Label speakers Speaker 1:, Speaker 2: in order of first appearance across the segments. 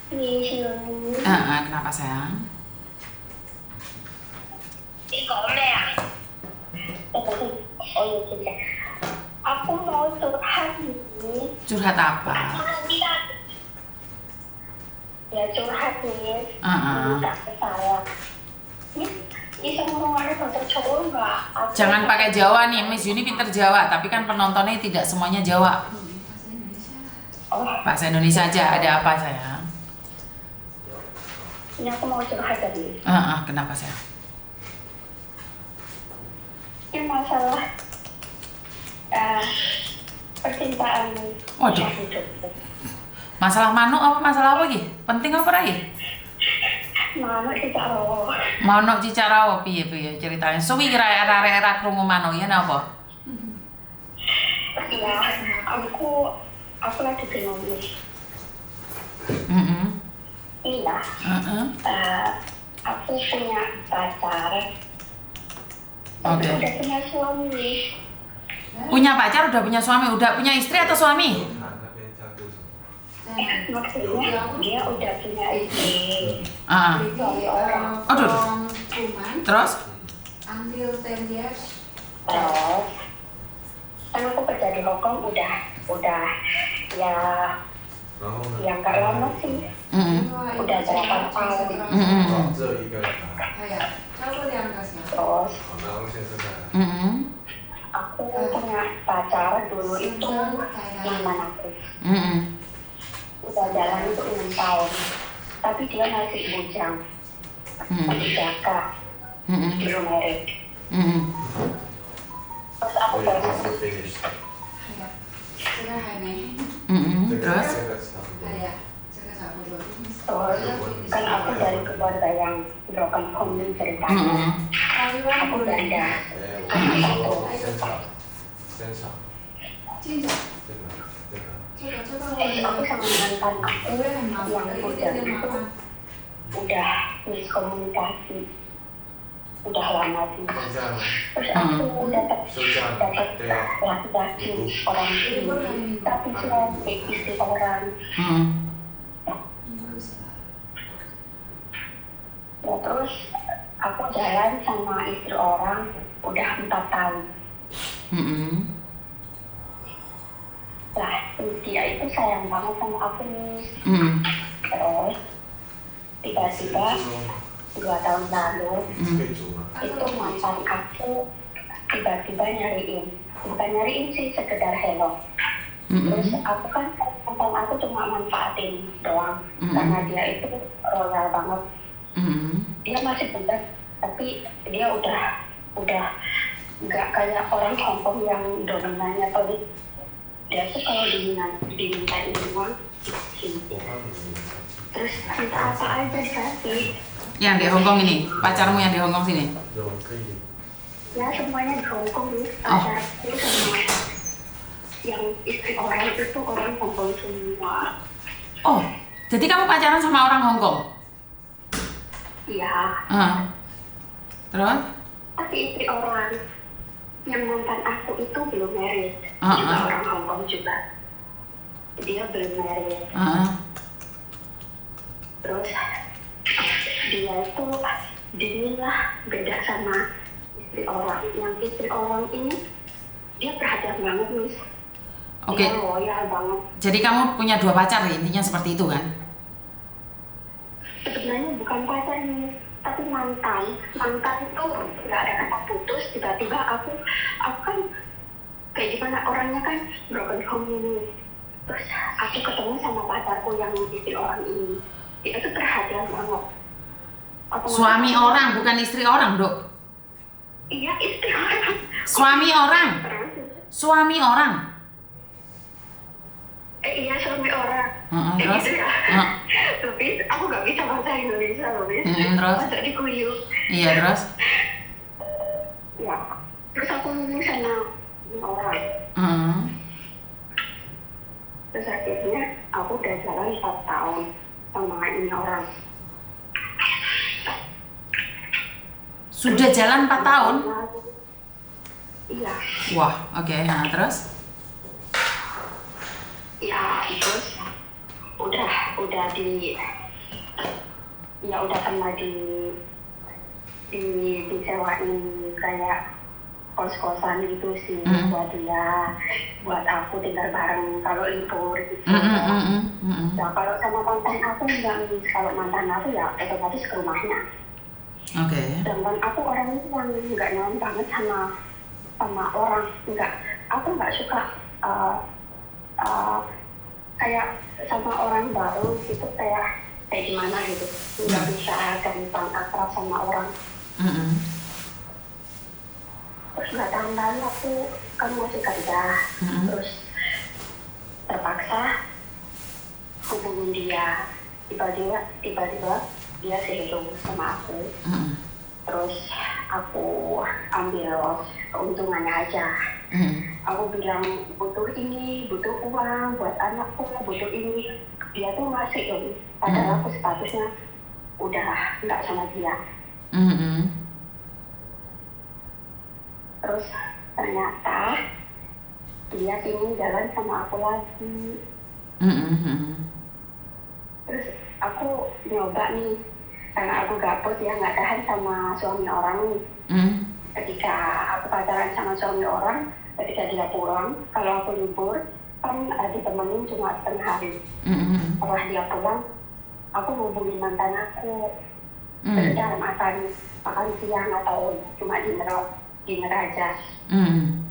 Speaker 1: Kenapa sayang?
Speaker 2: Oh iya tidak. Aku mau curhat nih.
Speaker 1: Curhat apa?
Speaker 2: Ya curhat nih.
Speaker 1: Uh-uh.
Speaker 2: Minta ke saya. Bisa ngomongnya bahasa Jawa nggak?
Speaker 1: Jangan pakai Jawa nih, Miss Yuni pinter Jawa, tapi kan penontonnya tidak semuanya Jawa.
Speaker 2: Oh,
Speaker 1: Bahasa Indonesia aja. Ada apa sayang?
Speaker 2: ini aku mau curhat tadi.
Speaker 1: Kenapa sayang?
Speaker 2: Ini masalah percintaan.
Speaker 1: Waduh. Masalah manuk apa masalah apa Ki? Penting apa lagi?
Speaker 2: Manuk Cicarawa.
Speaker 1: Manuk Cicarawa piye ceritanya? Suwi kira era krungu manuk ya napa?
Speaker 2: Ya, aku lagi bingung nih. Iya. Aku punya pacar.
Speaker 1: Oke.
Speaker 2: Udah punya suami.
Speaker 1: Punya pacar, udah punya suami, udah punya istri atau suami?
Speaker 2: Maksudnya dia udah punya istri. Suami orang.
Speaker 1: Aduh. Terus?
Speaker 3: Until 10 years.
Speaker 2: Terus kan aku kerja di Hongkong udah ya nggak lama sih. Udah berapa tahun. Terus aku punya pacar dulu itu teman aku. Udah jalan itu 6 tahun, tapi dia masih bujang, masih jaka, belum married. Terus aku baru
Speaker 1: Terus?
Speaker 2: kan aku dari keluarga yang broken home ceritanya. Aku ganda, anak satu. Aku sama mantan aku yang udah miskomunikasi, udah lama sih. Terus aku dapat laki-laki orang ini, tapi suami istri orang. Ya, terus aku jalan sama istri orang udah 4 tahun. Lah, dia itu sayang banget sama aku nih. Terus tiba-tiba 2 tahun lalu itu mantan aku tiba-tiba nyariin, bukan nyariin sih, sekedar hello. Terus aku kan mantan aku cuma manfaatin doang, karena dia itu royal banget. Dia masih bener, tapi dia udah nggak kayak orang Hongkong yang dominannya tadi. Dia tuh kalau dimintain uang terus minta apa aja dikasih.
Speaker 1: Yang di Hongkong ini, pacarmu yang di Hongkong sini?
Speaker 2: Ya semuanya di Hongkong nih, pacarku sama yang istri orang itu tuh orang Hongkong semua.
Speaker 1: Oh, jadi kamu pacaran sama orang Hongkong?
Speaker 2: Iya.
Speaker 1: Terus?
Speaker 2: Tapi istri orang yang mantan aku itu belum married, juga orang Hongkong juga. Dia belum married. Terus dia itu dingin lah, beda sama istri orang. Yang istri orang ini dia perhatian banget nih.
Speaker 1: Oke.
Speaker 2: Dia loyal banget.
Speaker 1: Jadi kamu punya 2 pacar, intinya seperti itu kan?
Speaker 2: Sebenarnya bukan pacar nih, tapi mantan itu nggak ada kata putus. Tiba-tiba aku kan kayak gimana, orangnya kan broken home ini. Terus aku ketemu sama pacarku yang istri orang ini, dia tuh perhatian banget.
Speaker 1: Suami orang, bukan istri orang, Dok?
Speaker 2: Iya, istri orang.
Speaker 1: Suami orang? Suami orang?
Speaker 2: Iya, suami orang.
Speaker 1: Terus?
Speaker 2: Gitu ya. Tapi aku nggak bisa bahasa Indonesia loh, Bis.
Speaker 1: Terus?
Speaker 2: Bahasa dikuyu.
Speaker 1: Iya, terus?
Speaker 2: Ya, terus aku ngomong sama orang. Terus akhirnya aku udah jalan 4 tahun sama ini orang.
Speaker 1: Sudah jalan 4 tahun?
Speaker 2: Iya.
Speaker 1: Wah, oke. Terus?
Speaker 2: Ya, terus udah udah pernah disewain kayak kos-kosan gitu sih buat dia, buat aku tinggal bareng kalau libur gitu. Nah kalau sama mantan aku enggak, kalau mantan aku ya otomatis ke rumahnya. Sedangkan aku orang yang nggak nyaman banget sama orang, aku nggak suka kayak sama orang baru gitu, kayak gimana gitu, nggak bisa gampang akrab sama orang. Terus 2 tahun lalu aku kan masih kerja, terus terpaksa hubungin dia, tiba-tiba dia selingkuh sama aku. Terus aku ambil keuntungannya aja. Aku bilang butuh uang buat anakku, butuh ini. Dia tuh masih padahal aku statusnya udah nggak sama dia. Terus ternyata dia ingin jalan sama aku lagi. Terus aku nyoba nih, karena aku gabut ya, nggak tahan sama suami orang nih. Ketika aku pacaran sama suami orang, ketika dia pulang, kalau aku libur kan ditemenin cuma setengah hari. Setelah dia pulang, aku hubungin mantan aku. Terus makan siang atau cuma dinner aja.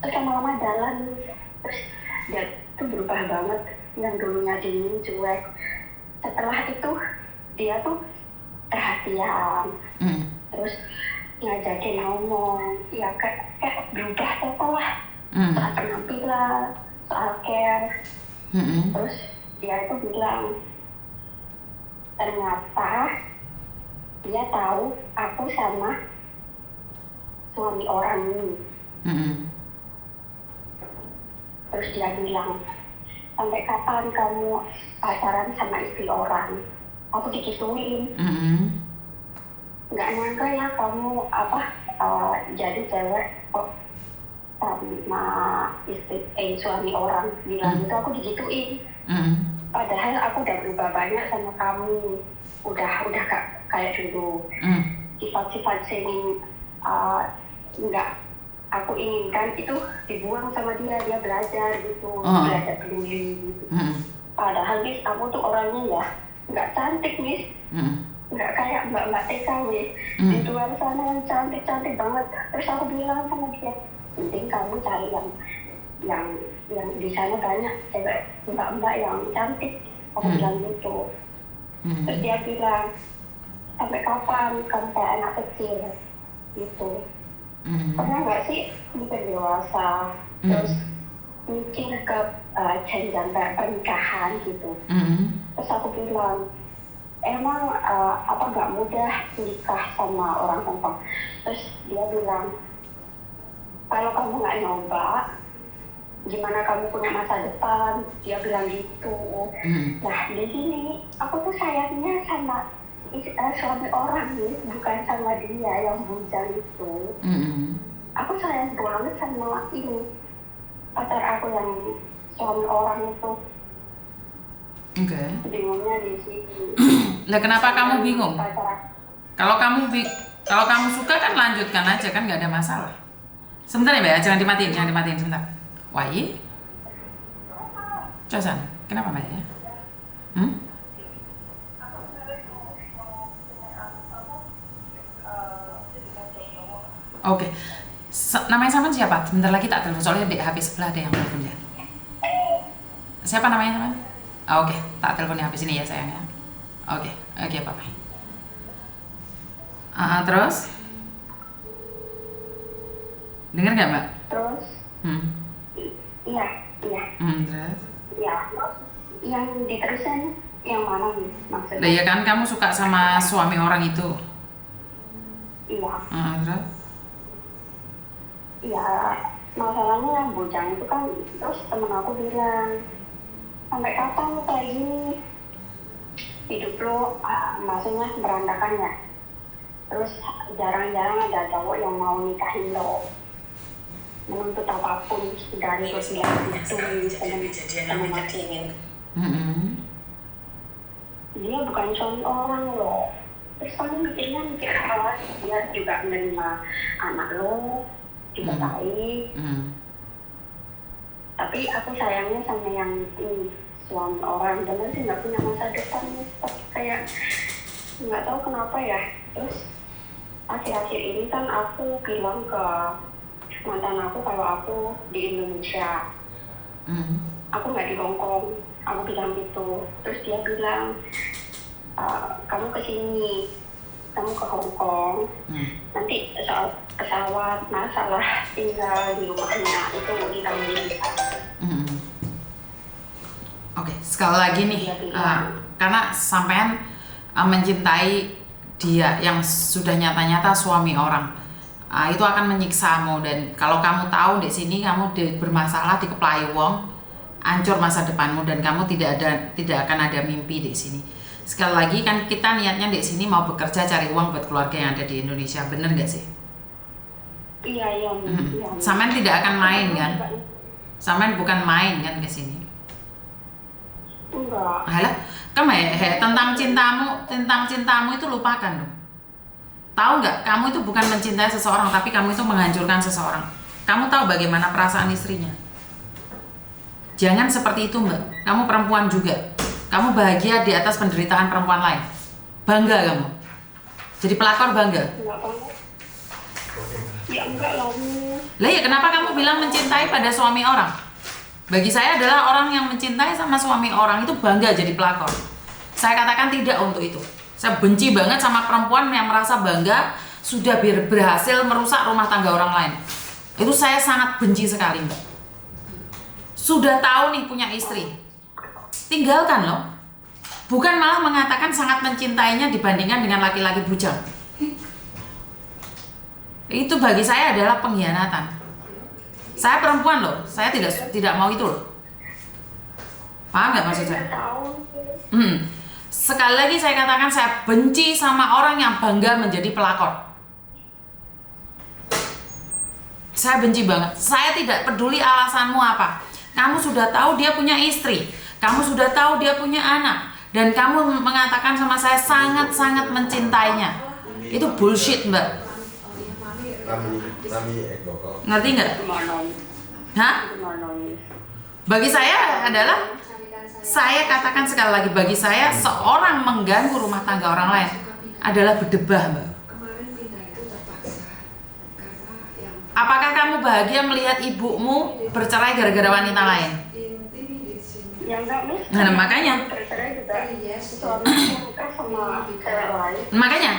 Speaker 2: Terus lama-lama jalan, terus dia tuh berubah banget, yang dulunya dingin, cuek. Setelah itu dia tuh perhatian, terus ngajakin ngomong, ya kayak berubah total lah, soal penampilan, soal care. Terus dia itu bilang ternyata dia tahu aku sama suami orang ini. Terus dia bilang, sampai kapan kamu pacaran sama istri orang? Aku digituin. Nggak nyangka ya kamu jadi cewek kok sama suami orang. Bilang itu aku digituin. Padahal aku udah berubah banyak sama kamu. Udah gak kayak dulu. Sifat-sifat sini nggak aku inginkan itu dibuang sama dia belajar gitu, belajar peduli gitu. Padahal Miss, aku tuh orangnya ya nggak cantik Miss, nggak kayak mbak TKW di luar sana yang cantik banget. Terus aku bilang sama dia, penting kamu cari yang di sana banyak cewek mbak yang cantik. Aku bilang gitu. Terus dia bilang, sampai kapan kamu kayak anak kecil gitu. Pernah nggak sih mikir dewasa, terus mikir ke jenjang pernikahan gitu. Terus aku bilang, emang apa nggak mudah nikah sama orang Hongkong? Terus dia bilang, kalau kamu nggak nyoba, gimana kamu punya masa depan? Dia bilang gitu. Nah di sini aku tuh sayangnya sama suami orang nih, bukan sama dia yang bujang itu. Aku sayang banget sama ini pacar aku yang suami orang itu. Bingungnya di sini.
Speaker 1: Lah kenapa kamu bingung? Kalau kamu suka kan lanjutkan aja, kan nggak ada masalah. Sebentar ya Mbak, jangan dimatiin sebentar. Wai, Cosan, kenapa Mbak ya? Oke. Namanya sama siapa? Bentar lagi tak telepon, soalnya di HP sebelah ada yang teleponnya. Siapa namanya sama? Oke, tak teleponnya habis ini ya sayangnya. Oke, Papa. Terus? Dengar nggak Mbak?
Speaker 2: Terus? Iya.
Speaker 1: Terus?
Speaker 2: Iya. Yang diterusin yang mana nih maksudnya?
Speaker 1: Lah ya kan kamu suka sama suami orang itu.
Speaker 2: Iya.
Speaker 1: Terus?
Speaker 2: Ya masalahnya yang bujang itu kan, terus temen aku bilang, sampai kapan lo kayak gini, hidup lo maksudnya berantakan ya. Terus jarang-jarang ada cowok yang mau nikahin lo, menuntut apapun dari sosial itu temen aku. dia bukan suami orang loh. Terus kamu mikirnya dia juga menerima anak lo juga baik. Tapi aku sayangnya sama yang suami orang, bener sih nggak punya masa depan. Kayak nggak tahu kenapa ya. Terus akhir-akhir ini kan aku bilang ke mantan aku kalau aku di Indonesia, aku nggak di Hong Kong. Aku bilang gitu. Terus dia bilang, kamu kesini, kamu ke Hong Kong, nanti soal pesawat, masalah tinggal di rumahnya itu ditanggung.
Speaker 1: Oke, sekali lagi nih, karena sampean mencintai dia yang sudah nyata-nyata suami orang, itu akan menyiksamu. Dan kalau kamu tahu di sini kamu bermasalah di Keplayu Wong, hancur masa depanmu dan kamu tidak akan ada mimpi di sini. Sekali lagi kan kita niatnya di sini mau bekerja cari uang buat keluarga yang ada di Indonesia, bener nggak sih?
Speaker 2: Iya.
Speaker 1: Sampean tidak akan main kan? Sampean bukan main kan ke sini?
Speaker 2: Enggak.
Speaker 1: Alah, tentang cintamu itu lupakan dong. Tahu nggak? Kamu itu bukan mencintai seseorang, tapi kamu itu menghancurkan seseorang. Kamu tahu bagaimana perasaan istrinya? Jangan seperti itu, Mbak. Kamu perempuan juga. Kamu bahagia di atas penderitaan perempuan lain. Bangga kamu. Jadi pelakor bangga.
Speaker 2: Ya enggak lah.
Speaker 1: Lah ya kenapa kamu bilang mencintai pada suami orang? Bagi saya adalah orang yang mencintai sama suami orang itu bangga jadi pelakor. Saya katakan tidak untuk itu. Saya benci banget sama perempuan yang merasa bangga sudah berhasil merusak rumah tangga orang lain. Itu saya sangat benci sekali, Mbak. Sudah tahu nih punya istri, tinggalkan loh. Bukan malah mengatakan sangat mencintainya dibandingkan dengan laki-laki bujang. Itu bagi saya adalah pengkhianatan. Saya perempuan loh, saya tidak mau itu loh. Paham nggak maksud saya? Sekali lagi saya katakan saya benci sama orang yang bangga menjadi pelakor. Saya benci banget. Saya tidak peduli alasanmu apa. Kamu sudah tahu dia punya istri, kamu sudah tahu dia punya anak, dan kamu mengatakan sama saya sangat-sangat mencintainya. Itu bullshit, Mbak. Ngerti nggak? Hah? Bagi saya adalah, saya katakan sekali lagi, bagi saya seorang mengganggu rumah tangga orang lain adalah berdebah, Mbak. Apakah kamu bahagia melihat ibumu bercerai gara-gara wanita lain?
Speaker 2: Ya enggak, Miss.
Speaker 1: Nah, makanya.
Speaker 2: Bercerai juga. Suaminya nikah sama cewek lain.
Speaker 1: Makanya.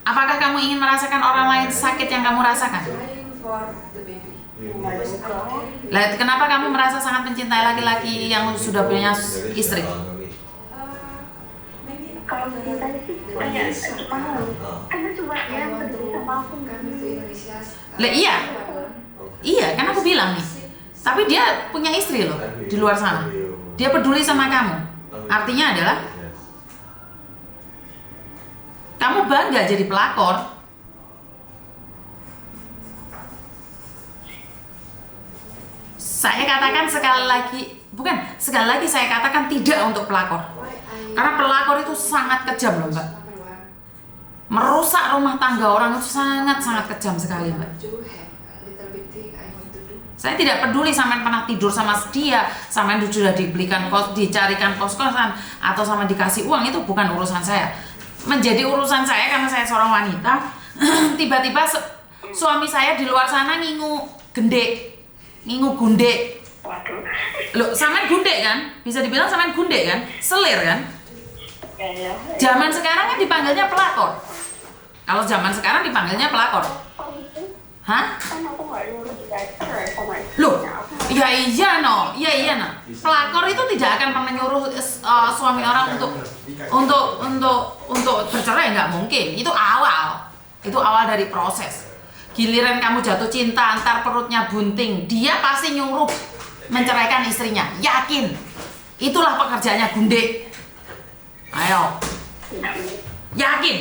Speaker 1: Apakah kamu ingin merasakan orang lain sakit yang kamu rasakan? Lah, kenapa kamu merasa sangat mencintai laki-laki yang sudah punya istri?
Speaker 2: Kalau mencintai sih kayak gimana? Karena cuma dia yang peduli sama aku.
Speaker 1: Lah iya. Iya, kan aku bilang nih. Tapi dia punya istri loh di luar sana. Dia peduli sama kamu. Artinya adalah kamu bangga jadi pelakor. Saya katakan sekali lagi saya katakan tidak untuk pelakor. Karena pelakor itu sangat kejam loh, Mbak. Merusak rumah tangga orang itu sangat-sangat kejam sekali, Mbak. Saya tidak peduli sampean pernah tidur sama dia, sampean sudah dibelikan dicarikan kos-kosan atau sama dikasih uang, itu bukan urusan saya. Menjadi urusan saya karena saya seorang wanita. Tiba-tiba suami saya di luar sana ngingu gunde. Loh, sampean gunde kan? Bisa dibilang sampean gunde kan? Selir kan? Zaman sekarang kan dipanggilnya pelakor. Kalau zaman sekarang dipanggilnya pelakor. Hah? Loh, iya no. Pelakor itu tidak akan pernah nyuruh suami orang untuk bercerai, nggak mungkin. Itu awal dari proses. Giliran kamu jatuh cinta, antar perutnya bunting, dia pasti nyuruh menceraikan istrinya. Yakin? Itulah pekerjaannya gunde. Ayo. Yakin?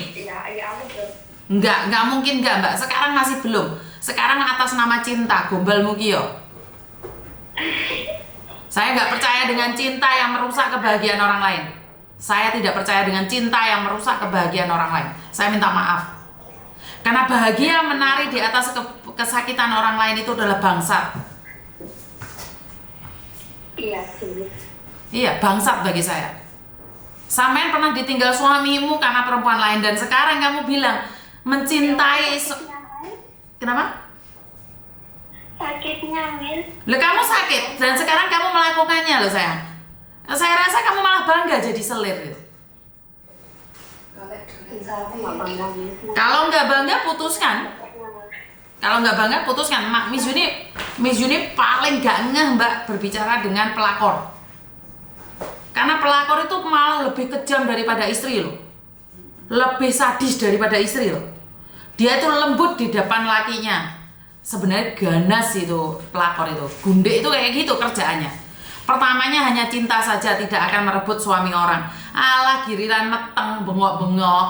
Speaker 1: Enggak mungkin enggak, Mbak. Sekarang masih belum. Sekarang atas nama cinta, gombal mukio. Saya enggak percaya dengan cinta yang merusak kebahagiaan orang lain. Saya tidak percaya dengan cinta yang merusak kebahagiaan orang lain. Saya minta maaf. Karena bahagia menari di atas kesakitan orang lain itu adalah bangsat.
Speaker 2: Iya sih.
Speaker 1: Iya, bangsat bagi saya. Sampean pernah ditinggal suamimu karena perempuan lain dan sekarang kamu bilang mencintai Kenapa?
Speaker 2: Sakitnya, Min.
Speaker 1: Loh, kamu sakit dan sekarang kamu melakukannya loh sayang. Saya rasa kamu malah bangga jadi selir gitu.
Speaker 2: Enggak, aku nggak bangga, Min.
Speaker 1: Kalau nggak bangga putuskan. Kalau nggak bangga putuskan. Miss Yuni paling gak ngeh mbak berbicara dengan pelakor. Karena pelakor itu malah lebih kejam daripada istri loh. Lebih sadis daripada istri loh. Dia itu lembut di depan lakinya. Sebenarnya ganas itu pelakor itu. Gunde itu kayak gitu kerjaannya. Pertamanya hanya cinta saja, tidak akan merebut suami orang. Alah giliran meteng bengok-bengok.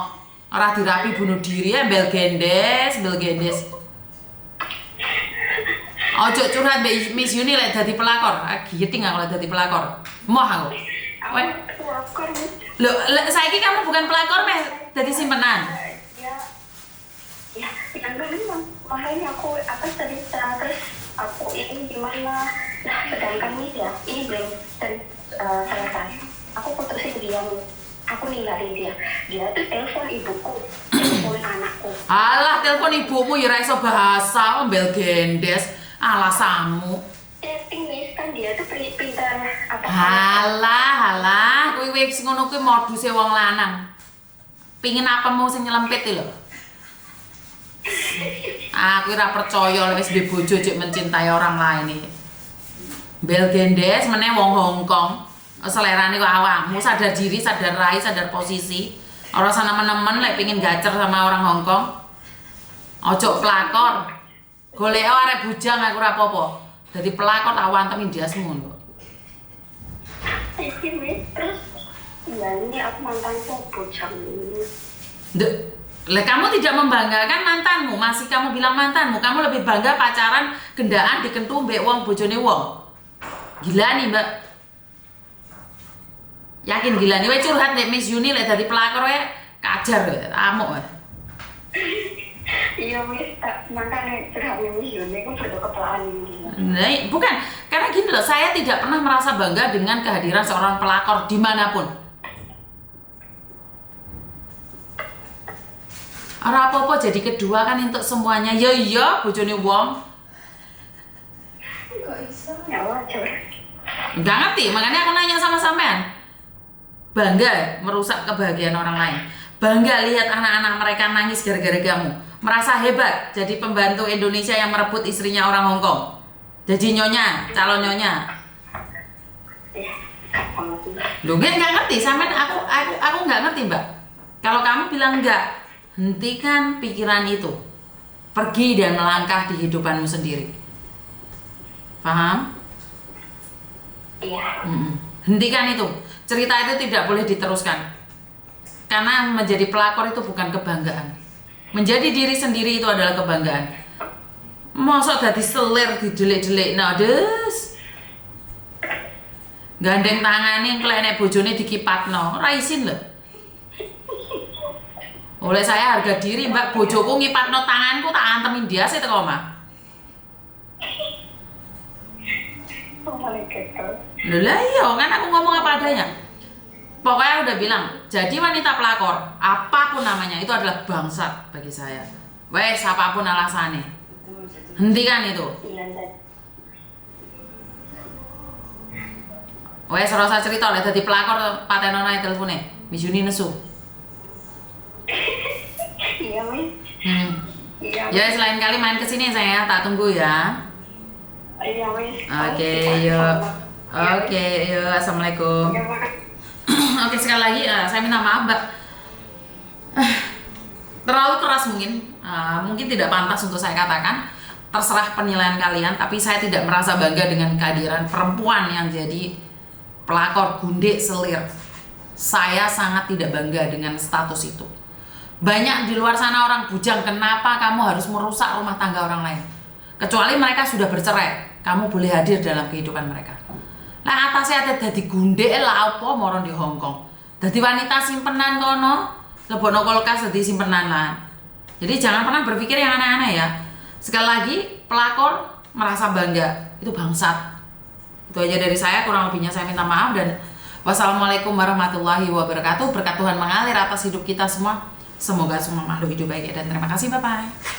Speaker 1: Orang dirapi bunuh diri ya belgendes. Ojo curhat Miss Yuni lek dadi pelakor. Giting aku lek dadi pelakor. Moh aku. Weh.
Speaker 2: Pelakor, Min.
Speaker 1: Loh, saiki kamu bukan pelakor meh dadi simpenan.
Speaker 2: Ya, yang memang makanya aku cerita terus aku ini gimana. Nah, sedangkan nih ya, ini belum selesai. Aku putusin dia, aku ninggalin dia. Dia tuh telepon ibuku, telepon anakku.
Speaker 1: Alah, telepon ibumu ya ra iso bahasa, ombel gendes. Alasanmu.
Speaker 2: Chatting nih kan dia tuh pintar apa?
Speaker 1: Halah, kuwi wis ngono kuwi moduse wong lanang. Pingin apa mau sing nyelempit lho. Aku ora percaya wis duwe bojo cek mencintai orang lain iki. Bel gendes meneh wong Hongkong. Selerane kok awakmu sadar diri, sadar rai, sadar posisi. Ora sana menemen lek pengin gacer sama orang Hongkong. Ojo pelakor. Golek arek bujang aku ora apa-apa. Dadi pelakor tak wantemin diasmu lho.
Speaker 2: Terus ya ini aku mantanku bujang ini.
Speaker 1: Lah kamu tidak membanggakan mantanmu, masih kamu bilang mantanmu. Kamu lebih bangga pacaran gendaan dikentu mbek wong bojone wong. Gila nih, Mbak. Yakin gila nih, we curhat nek Miss Yuni lek dadi pelakor we kajar we, amuk we.
Speaker 2: Iya, Miss, makanya curhat Miss Yuni aku sudah kepelaan ini.
Speaker 1: Nah, bukan, karena gini loh, saya tidak pernah merasa bangga dengan kehadiran seorang pelakor dimanapun. Ora apa-apa jadi kedua kan untuk semuanya. Ya iya, bojone wong.
Speaker 3: Enggak bisa.
Speaker 2: Ya wajar.
Speaker 1: Enggak ngerti, makanya aku nanya sama sampean. Bangga merusak kebahagiaan orang lain. Bangga lihat anak-anak mereka nangis gara-gara kamu. Merasa hebat jadi pembantu Indonesia yang merebut istrinya orang Hongkong. Jadi nyonya, calon nyonya. Lu nggak ngerti, sampean aku nggak ngerti, Mbak. Kalau kamu bilang enggak, hentikan pikiran itu. Pergi dan melangkah di kehidupanmu sendiri. Paham?
Speaker 2: Iya.
Speaker 1: Hentikan itu. Cerita itu tidak boleh diteruskan. Karena menjadi pelakor itu bukan kebanggaan. Menjadi diri sendiri itu adalah kebanggaan. Mosok dadi selir didelik-delik des. Gandeng tangane klek nek bojone dikipatno, ora isin lho. Oleh saya harga diri, Mbak, bojoku ngipatno tanganku tak antemin dia sih teko omah. Loh lah iya, kan aku ngomong apa adanya. Pokoknya udah bilang, jadi wanita pelakor, apapun namanya, itu adalah bangsat bagi saya. Wes, apapun alasannya. Hentikan itu. Wes, rasa cerita oleh dadi pelakor patenona teleponnya. Miss Yuni nesu.
Speaker 2: Iya, Miss. Iya.
Speaker 1: Ya, selain kali main kesini saya tak tunggu ya.
Speaker 2: Iya, Miss.
Speaker 1: Oke, yuk. Oke, yuk. Assalamualaikum. Oke, sekali lagi saya minta maaf, Mbak. Terlalu keras mungkin tidak pantas untuk saya katakan. Terserah penilaian kalian, tapi saya tidak merasa bangga dengan kehadiran perempuan yang jadi pelakor, gundik, selir. Saya sangat tidak bangga dengan status itu. Banyak di luar sana orang bujang, kenapa kamu harus merusak rumah tangga orang lain? Kecuali mereka sudah bercerai, kamu boleh hadir dalam kehidupan mereka. Lah atasnya ada dadi gundik lah apa moron di Hongkong. Dadi wanita simpenan kono, lebono kulkas dadi simpenan lah. Jadi jangan pernah berpikir yang aneh-aneh ya. Sekali lagi, pelakor merasa bangga, itu bangsat. Itu aja dari saya, kurang lebihnya saya minta maaf dan wassalamualaikum warahmatullahi wabarakatuh. Berkat Tuhan mengalir atas hidup kita semua. Semoga semua makhluk hidup baik dan terima kasih, bye-bye.